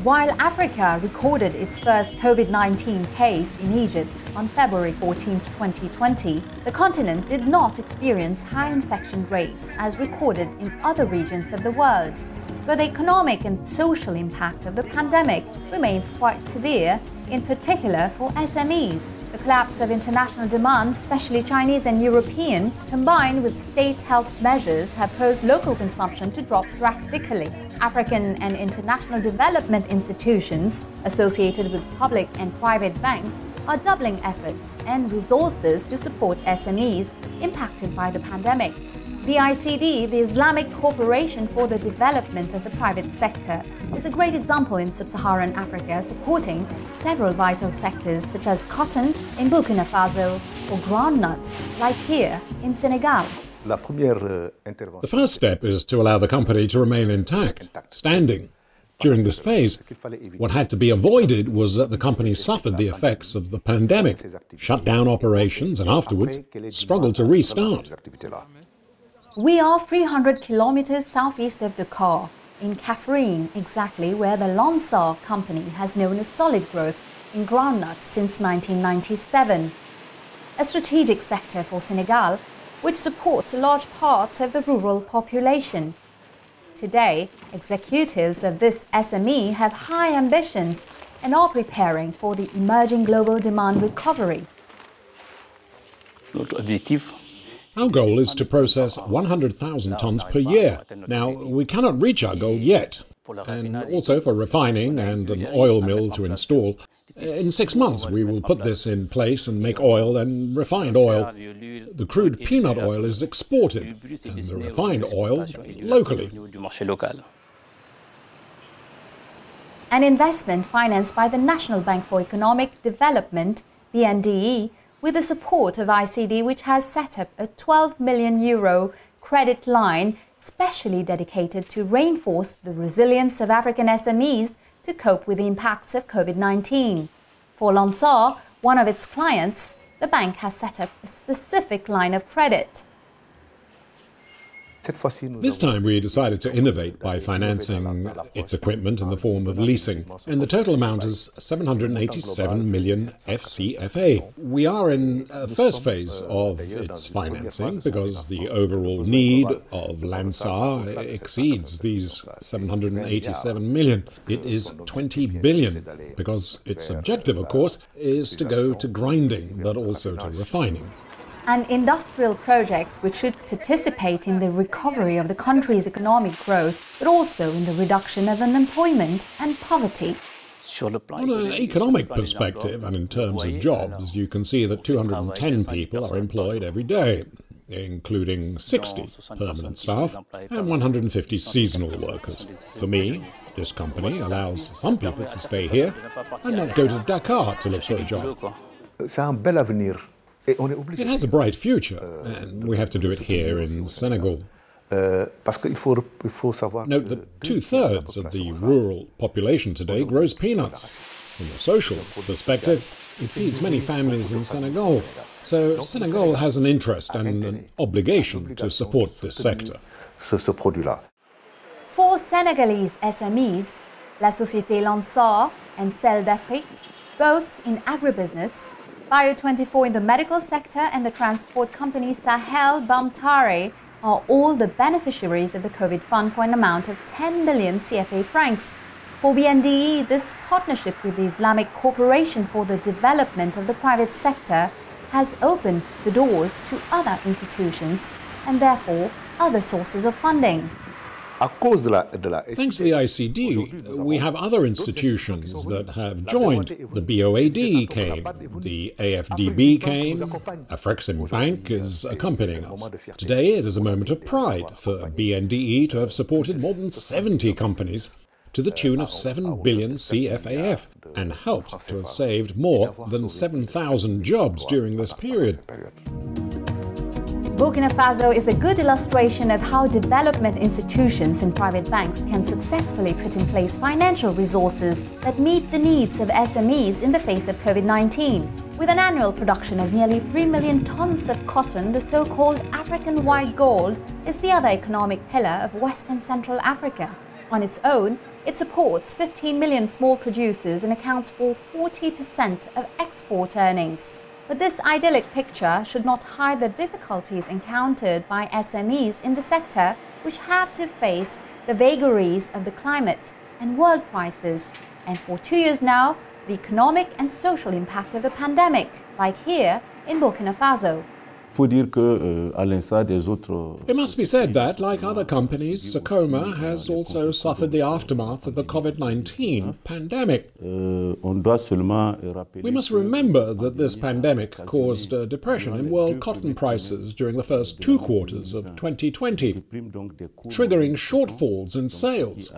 While Africa recorded its first COVID-19 case in Egypt on February 14, 2020, the continent did not experience high infection rates as recorded in other regions of the world. But the economic and social impact of the pandemic remains quite severe, in particular for SMEs. The collapse of international demand, especially Chinese and European, combined with state health measures, have caused local consumption to drop drastically. African and international development institutions associated with public and private banks are doubling efforts and resources to support SMEs impacted by the pandemic. The ICD, the Islamic Corporation for the Development of the Private Sector, is a great example in sub-Saharan Africa, supporting several vital sectors such as cotton in Burkina Faso or groundnuts like here in Senegal. The first step is to allow the company to remain intact, standing. During this phase, what had to be avoided was that the company suffered the effects of the pandemic, shut down operations and afterwards struggled to restart. We are 300 kilometers southeast of Dakar, in Kaffrine, exactly where the Lansar company has known a solid growth in groundnuts since 1997. A strategic sector for Senegal, which supports a large part of the rural population. Today, executives of this SME have high ambitions and are preparing for the emerging global demand recovery. Our goal is to process 100,000 tons per year. Now, we cannot reach our goal yet. And also for refining and an oil mill to install. In 6 months, we will put this in place and make oil and refined oil. The crude peanut oil is exported, and the refined oil locally. An investment financed by the National Bank for Economic Development, BNDE, with the support of ICD, which has set up a €12 million credit line specially dedicated to reinforce the resilience of African SMEs to cope with the impacts of COVID-19. For Lansar, one of its clients, the bank has set up a specific line of credit. This time we decided to innovate by financing its equipment in the form of leasing, and the total amount is 787 million FCFA. We are in the first phase of its financing because the overall need of Lansar exceeds these 787 million. It is 20 billion because its objective, of course, is to go to grinding but also to refining. An industrial project which should participate in the recovery of the country's economic growth, but also in the reduction of unemployment and poverty. On an economic perspective and in terms of jobs, you can see that 210 people are employed every day, including 60 permanent staff and 150 seasonal workers. For me, this company allows some people to stay here and not go to Dakar to look for a job. It has a bright future, and we have to do it here in Senegal. Note that 2/3 of the rural population today grows peanuts. From a social perspective, it feeds many families in Senegal. So Senegal has an interest and an obligation to support this sector. For Senegalese SMEs, La Société Lansar and Celle d'Afrique, both in agribusiness, Bio24 in the medical sector and the transport company Sahel Bamtare are all the beneficiaries of the COVID fund for an amount of 10 million CFA francs. For BNDE, this partnership with the Islamic Corporation for the Development of the Private Sector has opened the doors to other institutions and therefore other sources of funding. Thanks to the ICD, we have other institutions that have joined. The BOAD came, the AFDB came, Africaines Bank is accompanying us. Today it is a moment of pride for BNDE to have supported more than 70 companies to the tune of 7 billion CFAF and helped to have saved more than 7,000 jobs during this period. Burkina Faso is a good illustration of how development institutions and private banks can successfully put in place financial resources that meet the needs of SMEs in the face of COVID-19. With an annual production of nearly 3 million tons of cotton, the so-called African white gold is the other economic pillar of West and Central Africa. On its own, It supports 15 million small producers and accounts for 40% of export earnings. But this idyllic picture should not hide the difficulties encountered by SMEs in the sector, which have to face the vagaries of the climate and world prices, and for 2 years now, the economic and social impact of the pandemic, like here in Burkina Faso. It must be said that, like other companies, Sakoma has also suffered the aftermath of the COVID-19 pandemic. We must remember that this pandemic caused a depression in world cotton prices during the first 2 quarters of 2020, triggering shortfalls in sales.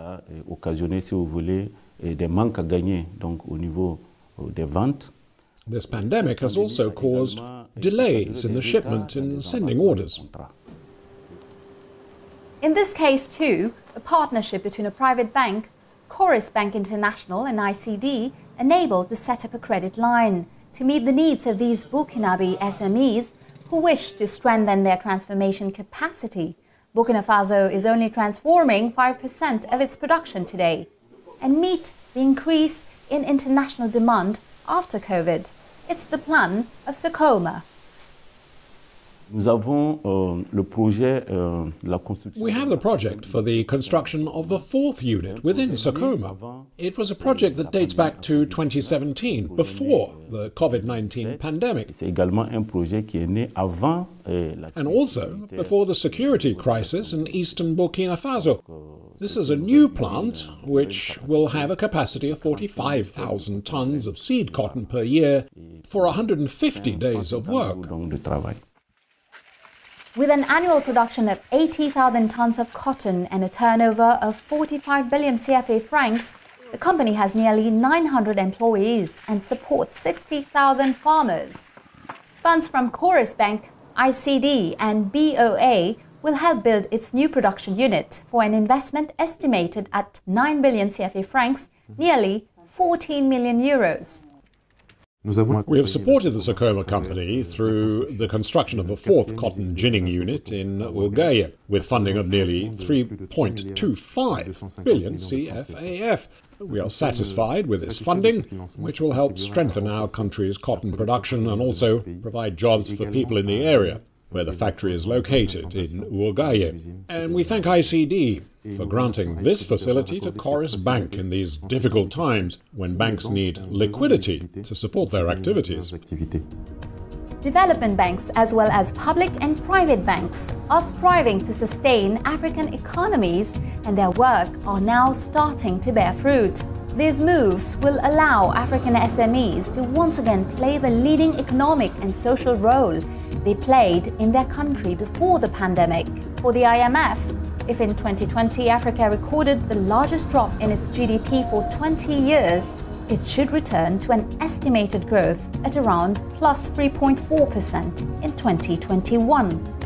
This pandemic has also caused delays in the shipment and sending orders. In this case too, a partnership between a private bank, Chorus Bank International and ICD, enabled to set up a credit line to meet the needs of these Burkinabe SMEs who wish to strengthen their transformation capacity. Burkina Faso is only transforming 5% of its production today and meet the increase in international demand after COVID. It's the plan of Sakoma. We have the project for the construction of the 4th unit within Sakoma. It was a project that dates back to 2017, before the COVID-19 pandemic, and also before the security crisis in eastern Burkina Faso. This is a new plant which will have a capacity of 45,000 tons of seed cotton per year for 150 days of work. With an annual production of 80,000 tons of cotton and a turnover of 45 billion CFA francs, the company has nearly 900 employees and supports 60,000 farmers. Funds from Chorus Bank, ICD and BOA will help build its new production unit for an investment estimated at 9 billion CFA francs, nearly 14 million euros. We have supported the Sakoma company through the construction of a 4th cotton ginning unit in Ouagaye, with funding of nearly 3.25 billion CFAF. We are satisfied with this funding, which will help strengthen our country's cotton production and also provide jobs for people in the area where the factory is located in Ouagaye. And we thank ICD for granting this facility to Chorus Bank in these difficult times when banks need liquidity to support their activities. Development banks, as well as public and private banks, are striving to sustain African economies, and their work are now starting to bear fruit. These moves will allow African SMEs to once again play the leading economic and social role they played in their country before the pandemic. For the IMF, if in 2020 Africa recorded the largest drop in its GDP for 20 years, it should return to an estimated growth at around plus 3.4% in 2021.